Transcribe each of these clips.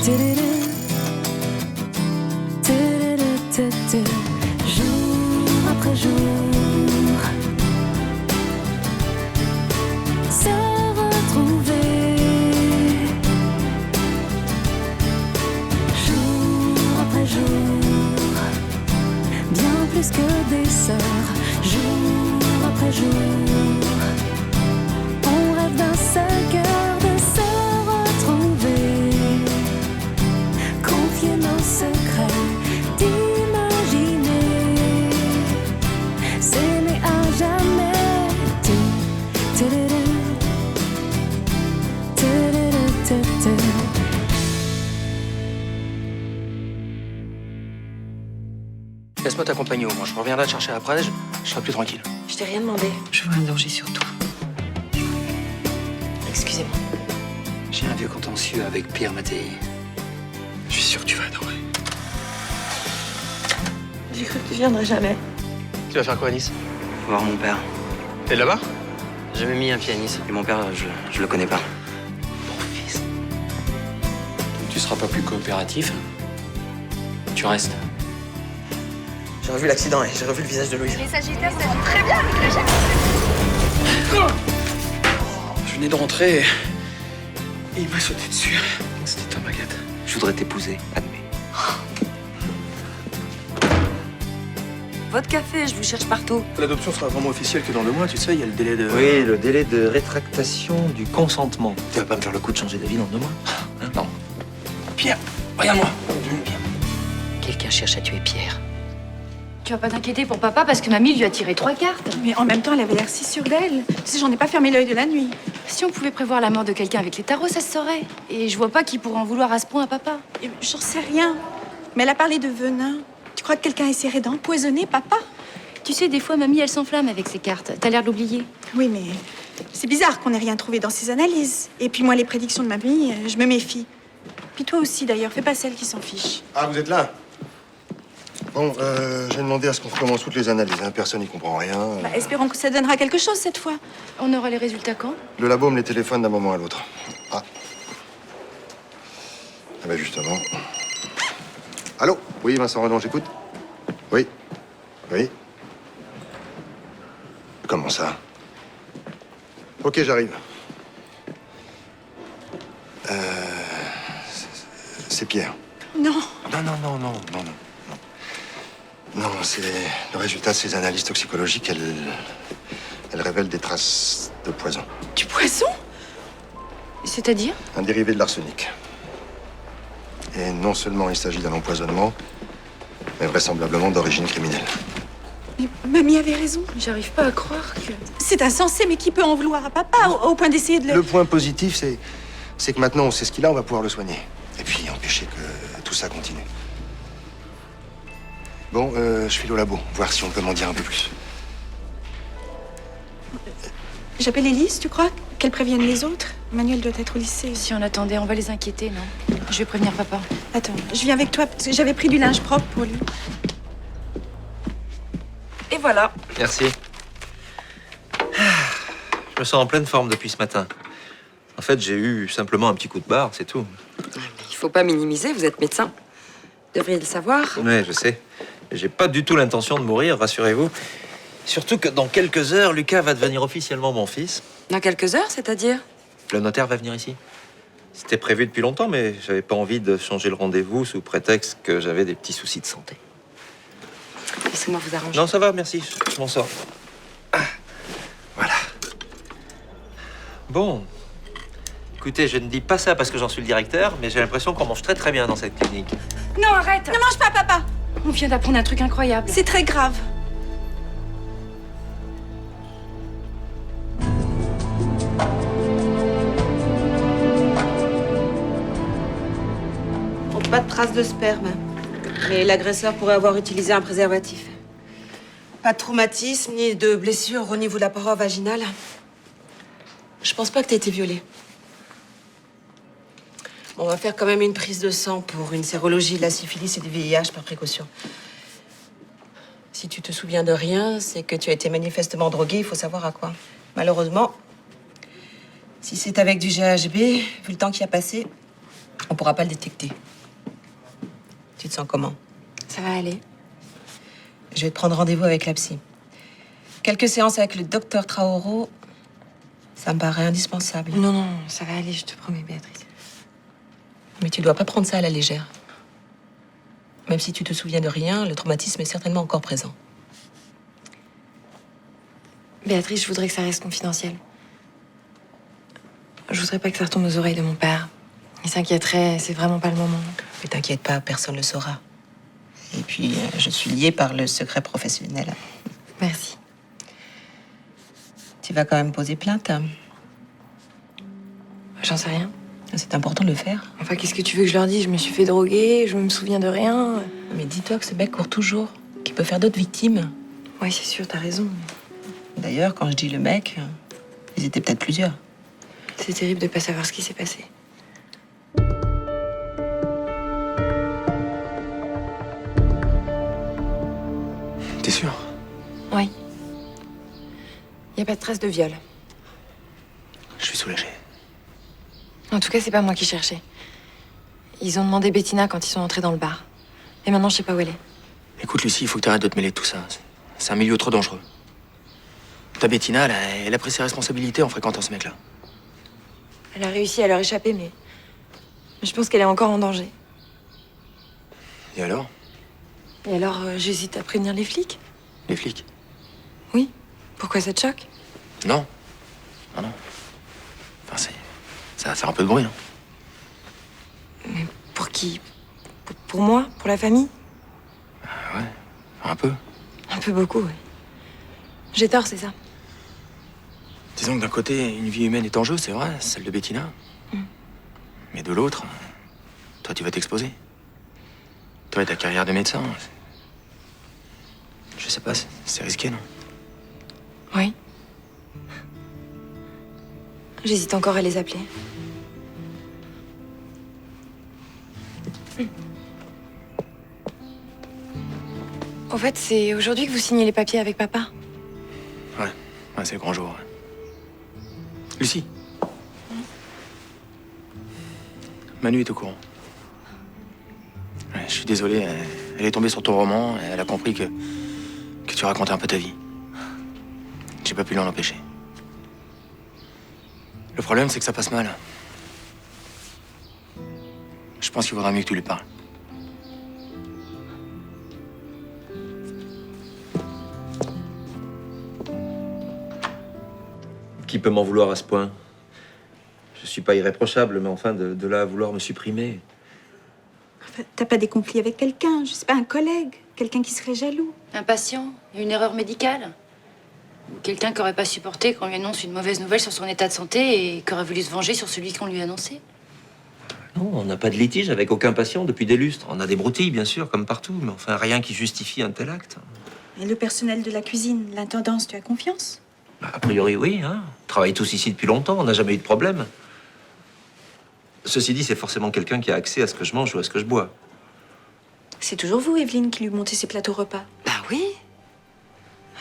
Jour après jour, se retrouver. Jour après jour, bien plus que des sœurs. Jour après jour, on rêve d'un seul cœur de se retrouver. Confier nos secrets, d'imaginer, s'aimer à jamais. Laisse-moi t'accompagner au moins. Je reviendrai te chercher après, je serai plus tranquille. Je t'ai rien demandé. Je veux un danger surtout. Excusez-moi. J'ai un vieux contentieux avec Pierre Mattei. Je suis sûr que tu vas adorer. J'ai cru que tu viendrais jamais. Tu vas faire quoi à Nice? Voir mon père. T'es là-bas? J'ai jamais mis un pied à Nice. Et mon père, je le connais pas. Mon fils. Tu seras pas plus coopératif? Tu restes. J'ai revu l'accident et j'ai revu le visage de Louise. Les Sagittaires, ça joue très bien avec la jalousie. Je venais de rentrer et il m'a sauté dessus. C'était Tom Agathe. Je voudrais t'épouser, admets. Votre café, je vous cherche partout. L'adoption sera vraiment officielle que dans 2 mois, tu sais, il y a le délai de... Oui, le délai de rétractation du consentement. Tu vas pas me faire le coup de changer d'avis dans 2 mois? Hein? Non. Pierre, regarde-moi. Quelqu'un cherche à tuer Pierre. Tu vas pas t'inquiéter pour papa parce que mamie lui a tiré 3 cartes. Mais en même temps, elle avait l'air si sûre d'elle. Tu sais, j'en ai pas fermé l'œil de la nuit. Si on pouvait prévoir la mort de quelqu'un avec les tarots, ça se saurait. Et je vois pas qui pourrait en vouloir à ce point à papa. Et j'en sais rien. Mais elle a parlé de venin. Tu crois que quelqu'un essaierait d'empoisonner papa? Tu sais, des fois, mamie, elle s'enflamme avec ses cartes. T'as l'air de l'oublier. Oui, mais c'est bizarre qu'on ait rien trouvé dans ses analyses. Et puis moi, les prédictions de mamie, je me méfie. Puis toi aussi, d'ailleurs, fais pas celle qui s'en fiche. Ah, vous êtes là? Bon, j'ai demandé à ce qu'on recommence toutes les analyses. Hein. Personne n'y comprend rien. Bah, espérons que ça donnera quelque chose cette fois. On aura les résultats quand? Le labo me les téléphone d'un moment à l'autre. Ah. Ah ben justement. Allô? Oui, Vincent Redon, j'écoute. Oui. Oui. Comment ça? Ok, j'arrive. C'est Pierre. Non. Non, non, non, non, non, non. Non, c'est le résultat de ces analyses toxicologiques. Elle révèle des traces de poison. Du poison? C'est-à-dire? Un dérivé de l'arsenic. Et non seulement il s'agit d'un empoisonnement, mais vraisemblablement d'origine criminelle. Mais mamie avait raison. J'arrive pas à croire que... C'est insensé, mais qui peut en vouloir à papa au point d'essayer de Le point positif, c'est que maintenant on sait ce qu'il a, on va pouvoir le soigner. Et puis empêcher que tout ça continue. Bon, je file au labo, voir si on peut m'en dire un peu plus. J'appelle Élise, tu crois? Qu'elle prévienne les autres? Manuel doit être au lycée. Si on attendait, on va les inquiéter, non? Je vais prévenir papa. Attends, je viens avec toi parce que j'avais pris du linge propre pour lui. Et voilà. Merci. Je me sens en pleine forme depuis ce matin. En fait, j'ai eu simplement un petit coup de barre, c'est tout. Il faut pas minimiser, vous êtes médecin. Vous devriez le savoir. Ouais, je sais. J'ai pas du tout l'intention de mourir, rassurez-vous. Surtout que dans quelques heures, Lucas va devenir officiellement mon fils. Dans quelques heures, c'est-à-dire? Le notaire va venir ici. C'était prévu depuis longtemps, mais j'avais pas envie de changer le rendez-vous sous prétexte que j'avais des petits soucis de santé. Laissez-moi vous arranger. Non, ça va, merci, je m'en sors. Ah, voilà. Bon. Écoutez, je ne dis pas ça parce que j'en suis le directeur, mais j'ai l'impression qu'on mange très très bien dans cette clinique. Non, arrête! Ne mange pas, papa! On vient d'apprendre un truc incroyable. C'est très grave. Pas de traces de sperme. Mais l'agresseur pourrait avoir utilisé un préservatif. Pas de traumatisme ni de blessure au niveau de la paroi vaginale. Je pense pas que t'aies été violée. Bon, on va faire quand même une prise de sang pour une sérologie de la syphilis et du VIH par précaution. Si tu te souviens de rien, c'est que tu as été manifestement droguée, il faut savoir à quoi. Malheureusement, si c'est avec du GHB, vu le temps qui a passé, On pourra pas le détecter. Tu te sens comment? Ça va aller. Je vais te prendre rendez-vous avec la psy. Quelques séances avec le docteur Traoro, ça me paraît indispensable. Non, non, ça va aller, je te promets, Béatrice. Mais tu dois pas prendre ça à la légère. Même si tu te souviens de rien, le traumatisme est certainement encore présent. Béatrice, je voudrais que ça reste confidentiel. Je voudrais pas que ça retombe aux oreilles de mon père. Il s'inquiéterait, c'est vraiment pas le moment. Mais t'inquiète pas, personne ne le saura. Et puis, je suis liée par le secret professionnel. Merci. Tu vas quand même poser plainte. J'en sais rien. C'est important de le faire. Enfin, qu'est-ce que tu veux que je leur dise? Je me suis fait droguer, je me souviens de rien. Mais dis-toi que ce mec court toujours, qu'il peut faire d'autres victimes. Ouais, c'est sûr, t'as raison. D'ailleurs, quand je dis le mec, ils étaient peut-être plusieurs. C'est terrible de pas savoir ce qui s'est passé. T'es sûr? Oui. Y a pas de trace de viol. Je suis soulagé. En tout cas, c'est pas moi qui cherchais. Ils ont demandé Bettina quand ils sont entrés dans le bar. Et maintenant, je sais pas où elle est. Écoute, Lucie, il faut que t'arrêtes de te mêler de tout ça. C'est un milieu trop dangereux. Ta Bettina, elle a pris ses responsabilités en fréquentant ce mec-là. Elle a réussi à leur échapper, mais je pense qu'elle est encore en danger. Et alors? Et alors, j'hésite à prévenir les flics. Les flics? Oui. Pourquoi ça te choque? Non. Non, non. Enfin, ça va faire un peu de bruit, hein. Mais pour qui? Pour moi? Pour la famille? Ouais, un peu. Un peu beaucoup, oui. J'ai tort, c'est ça. Disons que d'un côté, une vie humaine est en jeu, c'est vrai, celle de Bettina. Mais de l'autre, toi, tu vas t'exposer. Toi et ta carrière de médecin. Je sais pas, c'est risqué, non? Oui. J'hésite encore à les appeler. Au fait, c'est aujourd'hui que vous signez les papiers avec papa. Ouais, c'est le grand jour. Ouais. Lucie. Manu est au courant. Ouais, je suis désolé, elle est tombée sur ton roman, et elle a compris que tu racontais un peu ta vie. J'ai pas pu l'en empêcher. Le problème, c'est que ça passe mal. Je pense qu'il vaudra mieux que tu lui parles. Qui peut m'en vouloir à ce point? Je suis pas irréprochable, mais enfin, de là à vouloir me supprimer. Enfin, t'as pas des conflits avec quelqu'un, je sais pas, un collègue, quelqu'un qui serait jaloux. Un patient? Une erreur médicale? Ou quelqu'un qui aurait pas supporté qu'on lui annonce une mauvaise nouvelle sur son état de santé et qui aurait voulu se venger sur celui qu'on lui annonçait? Non, on n'a pas de litige avec aucun patient depuis des lustres. On a des broutilles, bien sûr, comme partout, mais enfin, rien qui justifie un tel acte. Et le personnel de la cuisine, l'intendance, tu as confiance? Bah, a priori, oui. Hein. On travaille tous ici depuis longtemps, on n'a jamais eu de problème. Ceci dit, c'est forcément quelqu'un qui a accès à ce que je mange ou à ce que je bois. C'est toujours vous, Evelyne, qui lui montez ses plateaux repas. Bah oui.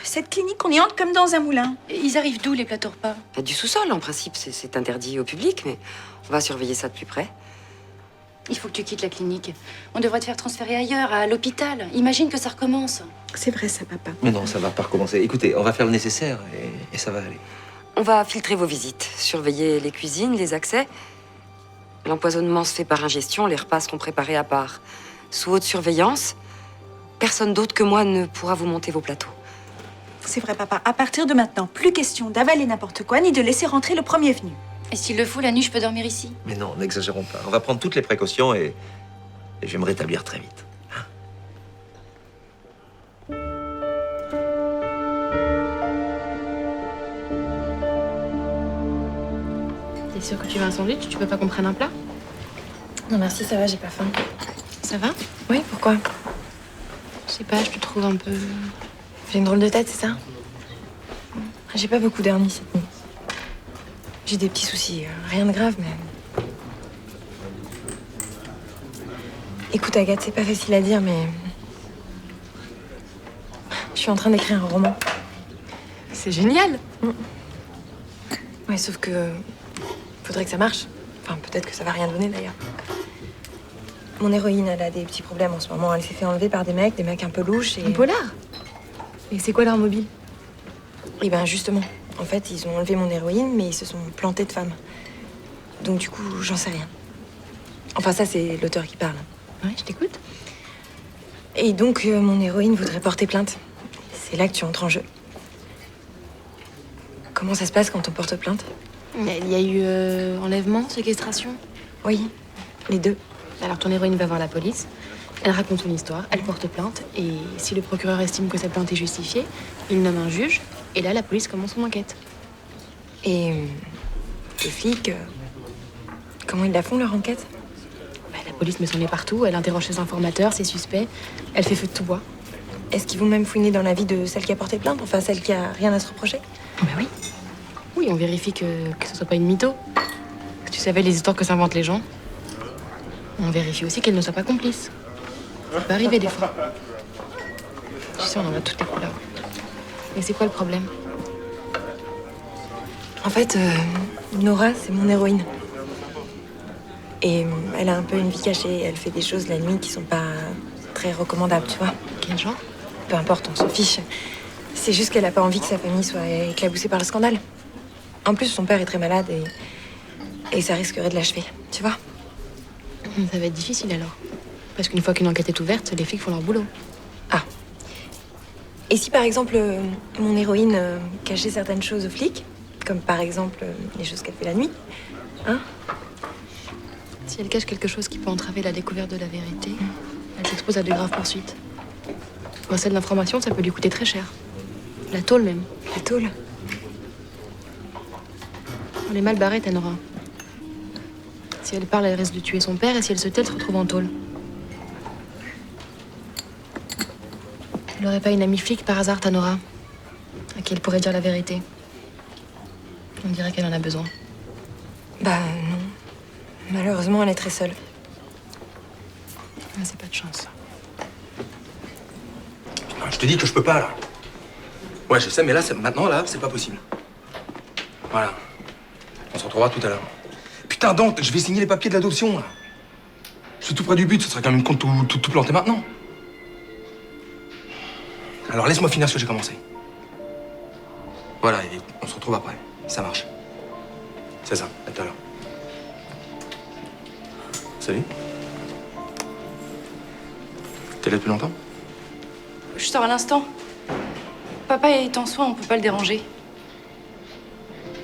Cette clinique, on y entre comme dans un moulin. Ils arrivent d'où, les plateaux repas? Du sous-sol, en principe, c'est interdit au public, mais on va surveiller ça de plus près. Il faut que tu quittes la clinique. On devrait te faire transférer ailleurs, à l'hôpital. Imagine que ça recommence. C'est vrai, ça, papa. Mais non, ça va pas recommencer. Écoutez, on va faire le nécessaire et ça va aller. On va filtrer vos visites, surveiller les cuisines, les accès. L'empoisonnement se fait par ingestion, les repas seront préparés à part. Sous haute surveillance, personne d'autre que moi ne pourra vous monter vos plateaux. C'est vrai, papa. À partir de maintenant, plus question d'avaler n'importe quoi, ni de laisser rentrer le premier venu. Et s'il le faut, la nuit, je peux dormir ici. Mais non, n'exagérons pas. On va prendre toutes les précautions et je vais me rétablir très vite. T'es sûre que tu veux un sandwich? Tu peux pas qu'on prenne un plat? Non, merci, ça va, j'ai pas faim. Ça va? Oui, pourquoi? Je sais pas, je te trouve un peu... J'ai une drôle de tête, c'est ça? J'ai pas beaucoup dormi cette nuit. J'ai des petits soucis, rien de grave, mais... Écoute, Agathe, c'est pas facile à dire, mais... Je suis en train d'écrire un roman. C'est génial! Ouais, sauf que... Faudrait que ça marche. Enfin, peut-être que ça va rien donner, d'ailleurs. Mon héroïne, elle a des petits problèmes en ce moment. Elle s'est fait enlever par des mecs un peu louches et... Un polar? Et c'est quoi leur mobile? Et ben justement, en fait, ils ont enlevé mon héroïne, mais ils se sont plantés de femmes. Donc du coup, j'en sais rien. Enfin, ça, c'est l'auteur qui parle. Ouais, je t'écoute. Et donc, mon héroïne voudrait porter plainte. C'est là que tu entres en jeu. Comment ça se passe quand on porte plainte? Il y a eu enlèvement, séquestration? Oui, les deux. Alors ton héroïne va voir la police, elle raconte son histoire, elle porte plainte, et si le procureur estime que sa plainte est justifiée, il nomme un juge, et là, la police commence son enquête. Et les flics, comment ils la font, leur enquête? Bah, la police met son nez partout, elle interroge ses informateurs, ses suspects, elle fait feu de tout bois. Est-ce qu'ils vont même fouiner dans la vie de celle qui a porté plainte? Enfin, celle qui a rien à se reprocher? Bah oui. Oui, on vérifie que ce soit pas une mytho. Tu savais les histoires que s'inventent les gens. On vérifie aussi qu'elle ne soit pas complice. Ça peut arriver des fois. Tu sais, on en a toutes les couleurs. Mais c'est quoi le problème? En fait, Nora, c'est mon héroïne. Et elle a un peu une vie cachée. Elle fait des choses la nuit qui sont pas très recommandables, tu vois. Quel genre? Peu importe, on s'en fiche. C'est juste qu'elle a pas envie que sa famille soit éclaboussée par le scandale. En plus, son père est très malade et ça risquerait de l'achever, tu vois. Ça va être difficile alors. Parce qu'une fois qu'une enquête est ouverte, les flics font leur boulot. Ah. Et si par exemple, mon héroïne cachait certaines choses aux flics, comme par exemple les choses qu'elle fait la nuit, hein? Si elle cache quelque chose qui peut entraver la découverte de la vérité, elle s'expose à de graves poursuites. Pour celle d'information, ça peut lui coûter très cher. La tôle même. La tôle? Elle est mal barrée, ta Nora. Si elle parle, elle risque de tuer son père, et si elle se tait, elle se retrouve en tôle. Elle n'aurait pas une amie flic par hasard, ta Nora, à qui elle pourrait dire la vérité? On dirait qu'elle en a besoin. Bah non. Malheureusement, elle est très seule. Ah, c'est pas de chance. Non, je te dis que je peux pas, là. Ouais, je sais, mais là, maintenant, là, c'est pas possible. Voilà. On se retrouvera tout à l'heure. Putain, Dante, je vais signer les papiers de l'adoption, là. Je suis tout près du but, ce serait quand même con de tout planter maintenant. Alors, laisse-moi finir ce que j'ai commencé. Voilà, et on se retrouve après. Ça marche. C'est ça, à tout à l'heure. Salut. T'es là depuis longtemps? Je sors à l'instant. Papa est en soins, on peut pas le déranger.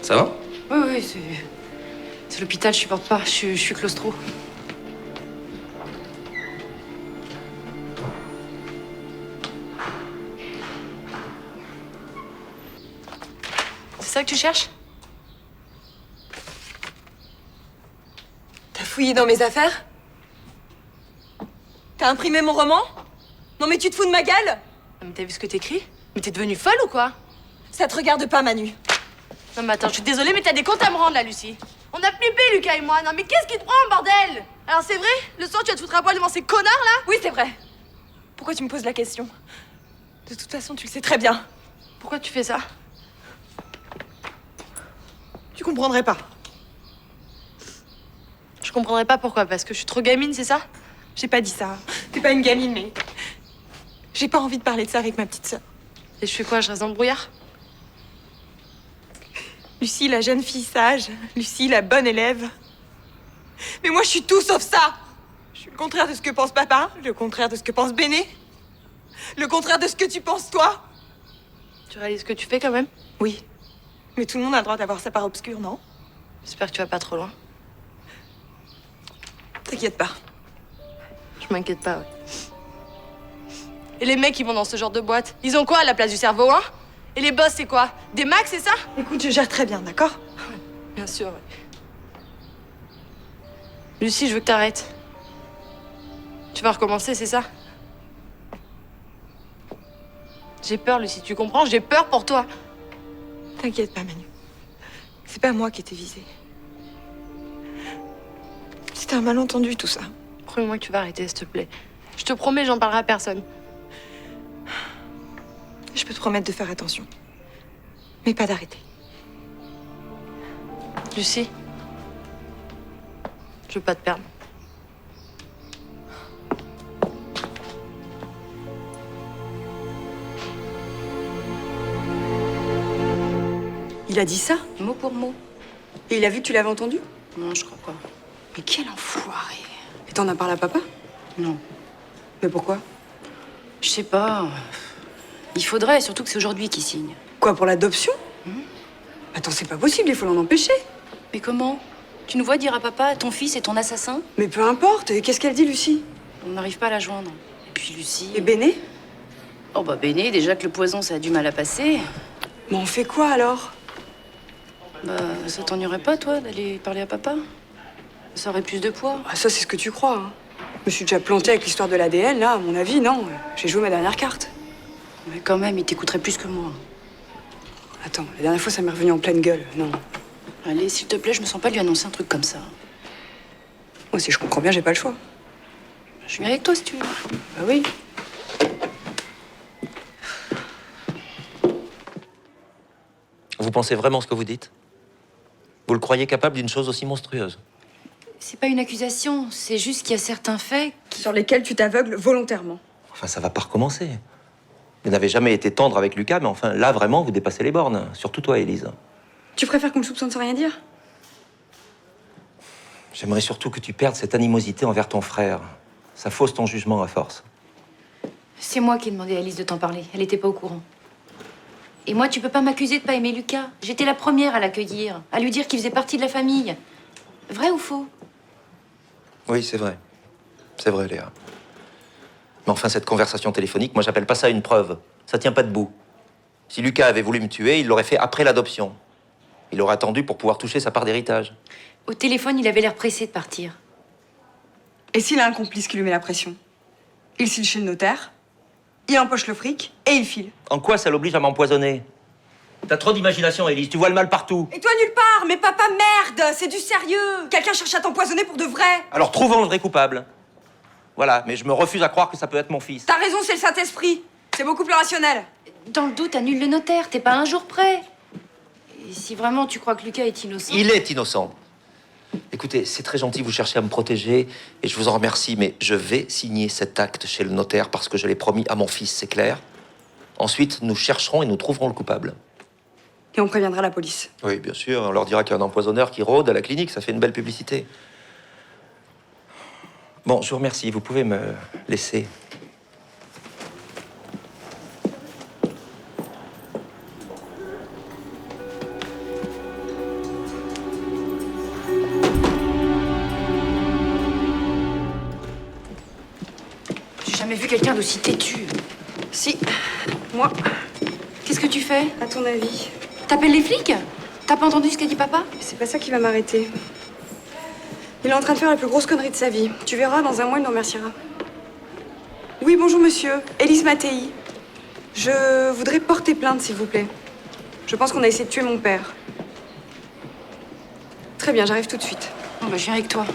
Ça va? Oui, c'est l'hôpital, je supporte pas, je suis claustro. C'est ça que tu cherches? T'as fouillé dans mes affaires? T'as imprimé mon roman? Non mais tu te fous de ma gueule? Mais t'as vu ce que t'écris? Mais t'es devenue folle ou quoi? Ça te regarde pas, Manu. Non mais attends, je suis désolée, mais t'as des comptes à me rendre là, Lucie. On a flippé, Lucas et moi. Non mais qu'est-ce qui te prend, bordel? Alors c'est vrai? Le soir, tu vas te foutre à poil devant ces connards là? Oui, c'est vrai. Pourquoi tu me poses la question? De toute façon, tu le sais très bien. Pourquoi tu fais ça? Tu comprendrais pas. Je comprendrais pas pourquoi, parce que je suis trop gamine, c'est ça? J'ai pas dit ça. T'es pas une gamine, mais... J'ai pas envie de parler de ça avec ma petite sœur. Et je fais quoi? Je reste dans le brouillard? Lucie, la jeune fille sage. Lucie, la bonne élève. Mais moi, je suis tout sauf ça. Je suis le contraire de ce que pense papa, le contraire de ce que pense Béné, le contraire de ce que tu penses, toi. Tu réalises ce que tu fais quand même? Oui. Mais tout le monde a le droit d'avoir sa part obscure, non? J'espère que tu vas pas trop loin. T'inquiète pas. Je m'inquiète pas, ouais. Et les mecs qui vont dans ce genre de boîte, ils ont quoi à la place du cerveau, hein? Et les boss, c'est quoi? Des max, c'est ça? Écoute, je gère très bien, d'accord? Bien sûr, ouais. Lucie, je veux que t'arrêtes. Tu vas recommencer, c'est ça? J'ai peur, Lucie, tu comprends? J'ai peur pour toi. T'inquiète pas, Manu. C'est pas moi qui étais visée. C'était un malentendu, tout ça. Promets-moi que tu vas arrêter, s'il te plaît. Je te promets, j'en parlerai à personne. Je peux te promettre de faire attention. Mais pas d'arrêter. Lucie, je veux pas te perdre. Il a dit ça? Mot pour mot. Et il a vu que tu l'avais entendu? Non, je crois pas. Mais quel enfoiré! Et t'en as parlé à papa? Non. Mais pourquoi? Je sais pas. Il faudrait, surtout que c'est aujourd'hui qu'il signe. Quoi, pour l'adoption? Attends, c'est pas possible, il faut l'en empêcher. Mais comment? Tu nous vois dire à papa, ton fils est ton assassin? Mais peu importe, et qu'est-ce qu'elle dit, Lucie? On n'arrive pas à la joindre. Et puis Lucie... Et Béné? Oh bah Béné, déjà que le poison, ça a du mal à passer. Mais on fait quoi, alors? Bah, ça t'ennuierait pas, toi, d'aller parler à papa? Ça aurait plus de poids. Ah, ça, c'est ce que tu crois, hein. Je me suis déjà plantée avec l'histoire de l'ADN, là, à mon avis, non. J'ai joué ma dernière carte. Mais quand même, il t'écouterait plus que moi. Attends, la dernière fois, ça m'est revenu en pleine gueule, non. Allez, s'il te plaît, je me sens pas lui annoncer un truc comme ça. Moi, si je comprends bien, j'ai pas le choix. Je viens avec toi, si tu veux. Bah oui. Vous pensez vraiment ce que vous dites? Vous le croyez capable d'une chose aussi monstrueuse? C'est pas une accusation, c'est juste qu'il y a certains faits Sur lesquels tu t'aveugles volontairement. Enfin, ça va pas recommencer. Vous n'avez jamais été tendre avec Lucas, mais enfin, là, vraiment, vous dépassez les bornes. Surtout toi, Élise. Tu préfères qu'on le soupçonne sans rien dire? J'aimerais surtout que tu perdes cette animosité envers ton frère. Ça fausse ton jugement à force. C'est moi qui ai demandé à Alice de t'en parler. Elle était pas au courant. Et moi, tu peux pas m'accuser de pas aimer Lucas. J'étais la première à l'accueillir, à lui dire qu'il faisait partie de la famille. Vrai ou faux? Oui, c'est vrai. C'est vrai, Léa. Mais enfin, cette conversation téléphonique, moi, j'appelle pas ça une preuve. Ça tient pas debout. Si Lucas avait voulu me tuer, il l'aurait fait après l'adoption. Il aurait attendu pour pouvoir toucher sa part d'héritage. Au téléphone, il avait l'air pressé de partir. Et s'il a un complice qui lui met la pression? Il file chez le notaire, il empoche le fric et il file. En quoi ça l'oblige à m'empoisonner? T'as trop d'imagination, Élise. Tu vois le mal partout. Et toi, nulle part. Mais papa, merde, c'est du sérieux. Quelqu'un cherche à t'empoisonner pour de vrai. Alors trouvons le vrai coupable. Voilà, mais je me refuse à croire que ça peut être mon fils. T'as raison, c'est le Saint-Esprit. C'est beaucoup plus rationnel. Dans le doute, annule le notaire. T'es pas un jour près. Et si vraiment tu crois que Lucas est innocent... Il est innocent. Écoutez, c'est très gentil, vous cherchez à me protéger, et je vous en remercie, mais je vais signer cet acte chez le notaire parce que je l'ai promis à mon fils, c'est clair. Ensuite, nous chercherons et nous trouverons le coupable. Et on préviendra la police. Oui, bien sûr, on leur dira qu'il y a un empoisonneur qui rôde à la clinique, ça fait une belle publicité. Bon, je vous remercie, vous pouvez me laisser. J'ai jamais vu quelqu'un d'aussi têtu. Si, moi, Qu'est-ce que tu fais? à ton avis? T'appelles les flics? T'as pas entendu ce qu'a dit papa? C'est pas ça qui va m'arrêter. Il est en train de faire la plus grosse connerie de sa vie. Tu verras, dans un mois, il nous remerciera. Oui, bonjour monsieur. Élise Mattei. Je voudrais porter plainte, s'il vous plaît. Je pense qu'on a essayé de tuer mon père. Très bien, j'arrive tout de suite. Bon, bah, je viens avec toi.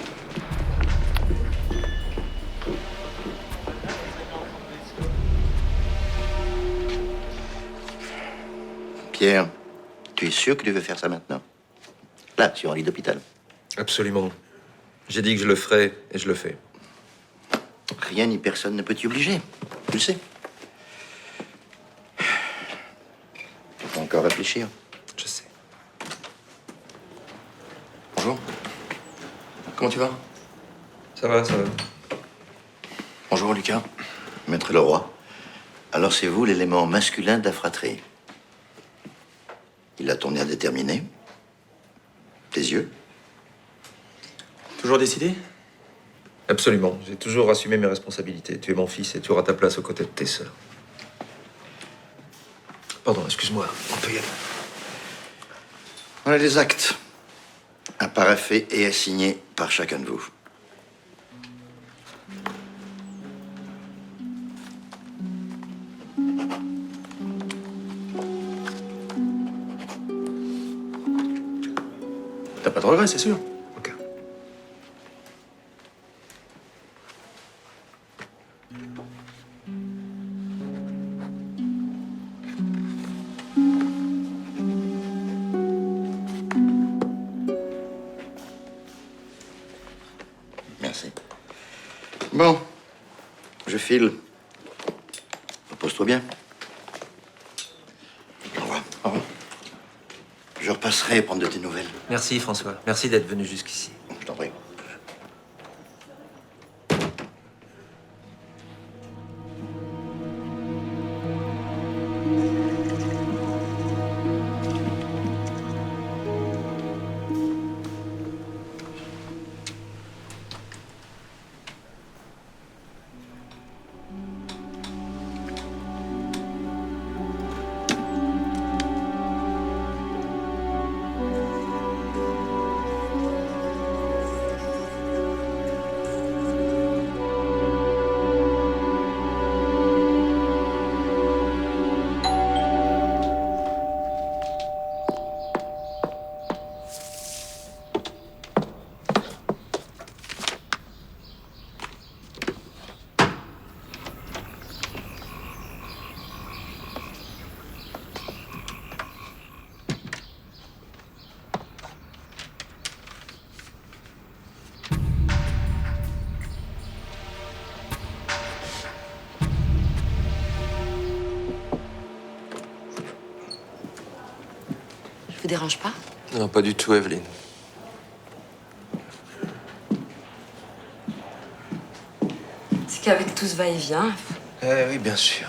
Pierre, tu es sûr que tu veux faire ça maintenant? Là, sur un lit d'hôpital. Absolument. J'ai dit que je le ferais et je le fais. Rien ni personne ne peut t'y obliger. Tu le sais. Faut encore réfléchir. Je sais. Bonjour. Comment tu vas? Ça va, ça va. Bonjour, Lucas. Maître Leroy. Alors, c'est vous l'élément masculin de la fratrie. Il a ton air déterminé. Tes yeux. Toujours décidé? Absolument. J'ai toujours assumé mes responsabilités. Tu es mon fils et tu auras ta place aux côtés de tes sœurs. Pardon, excuse-moi. On peut y aller. Voilà les actes. À paraphé et à signer par chacun de vous. T'as pas de regrets, c'est sûr? Ok. Merci. Bon, je file. Repose-toi bien. Au revoir. Au revoir. Je repasserai prendre de tes nouvelles. Merci, François. Merci d'être venu jusqu'ici. Je t'en prie. Je vous dérange pas? Non, pas du tout, Evelyne. C'est qu'avec tout ce va-et-vient, Eh oui, bien sûr.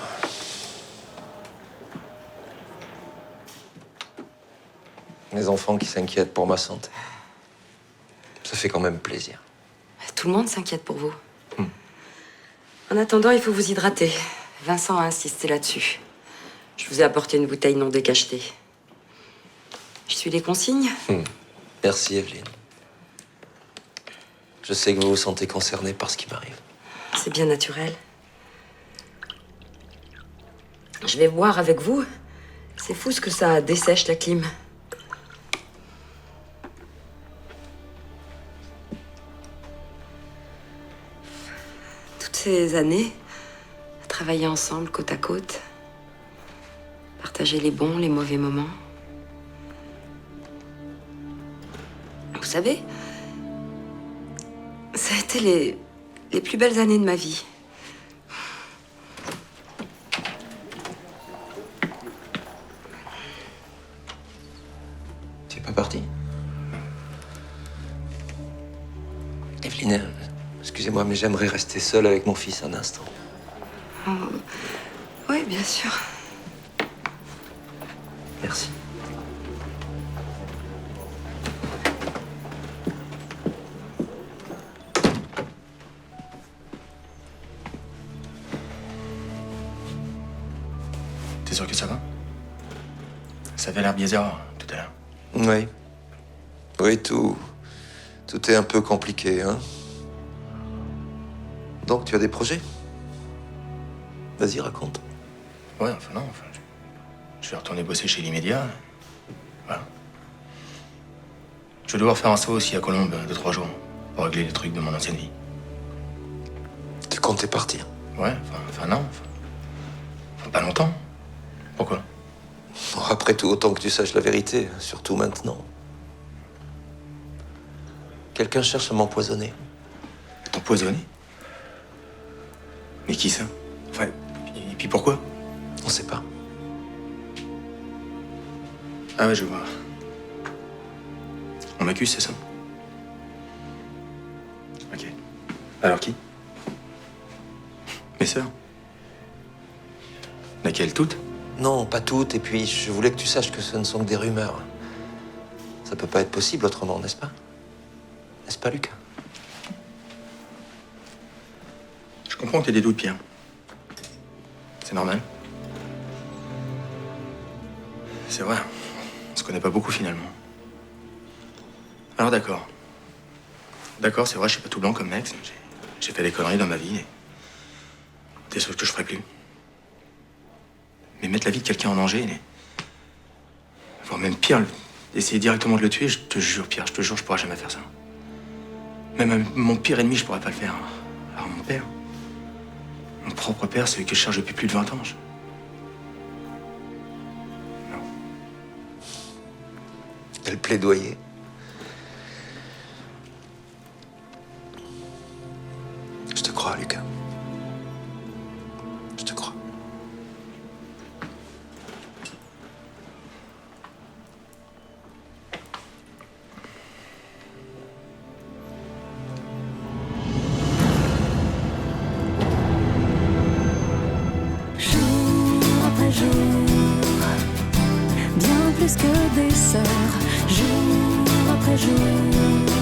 Les enfants qui s'inquiètent pour ma santé. Ça fait quand même plaisir. tout le monde s'inquiète pour vous. En attendant, il faut vous hydrater. Vincent a insisté là-dessus. Je vous ai apporté une bouteille non décachetée. Je suis les consignes? Merci, Evelyne. Je sais que vous vous sentez concernée par ce qui m'arrive. C'est bien naturel. Je vais boire avec vous. C'est fou ce que ça dessèche la clim. Toutes ces années, à travailler ensemble, côte à côte, partager les bons, les mauvais moments. Vous savez, ça a été les plus belles années de ma vie. Tu es pas partie? Evelyne, excusez-moi, mais j'aimerais rester seule avec mon fils un instant. Oh, oui, bien sûr. Merci. T'es sûr que ça va? Ça avait l'air bizarre tout à l'heure. Oui. Oui, tout est un peu compliqué, hein. Donc, tu as des projets? Vas-y, raconte. Ouais, enfin non, je vais retourner bosser chez l'immédiat. Voilà. Je vais devoir faire un saut aussi à Colombes de 3 jours pour régler les trucs de mon ancienne vie. Tu comptais partir? Ouais, enfin non. Enfin, pas longtemps. Pourquoi? Bon, après tout, autant que tu saches la vérité, surtout maintenant. Quelqu'un cherche à m'empoisonner. T'empoisonner? Mais qui ça? Enfin, et puis pourquoi? On sait pas. Ah ouais, je vois. On m'accuse, c'est ça? Ok. Alors qui? Mes sœurs? Laquelle, toutes? Non, pas toutes, et puis je voulais que tu saches que ce ne sont que des rumeurs. Ça peut pas être possible autrement, n'est-ce pas? N'est-ce pas, Lucas? Je comprends que t'aies des doutes, Pierre. C'est normal. C'est vrai. On se connaît pas beaucoup, finalement. Alors, d'accord. D'accord, c'est vrai, je suis pas tout blanc comme mec. J'ai fait des conneries dans ma vie. Et des choses que je ferai plus. Mais mettre la vie de quelqu'un en danger, voire même pire, essayer directement de le tuer, je te jure, Pierre, je te jure, je pourrais jamais faire ça. Même mon pire ennemi, je pourrais pas le faire. Alors mon père, mon propre père, celui que je cherche depuis plus de 20 ans. Non. Quel plaidoyer. Je te crois, Lucas. Je te crois. des sœurs, jour après jour.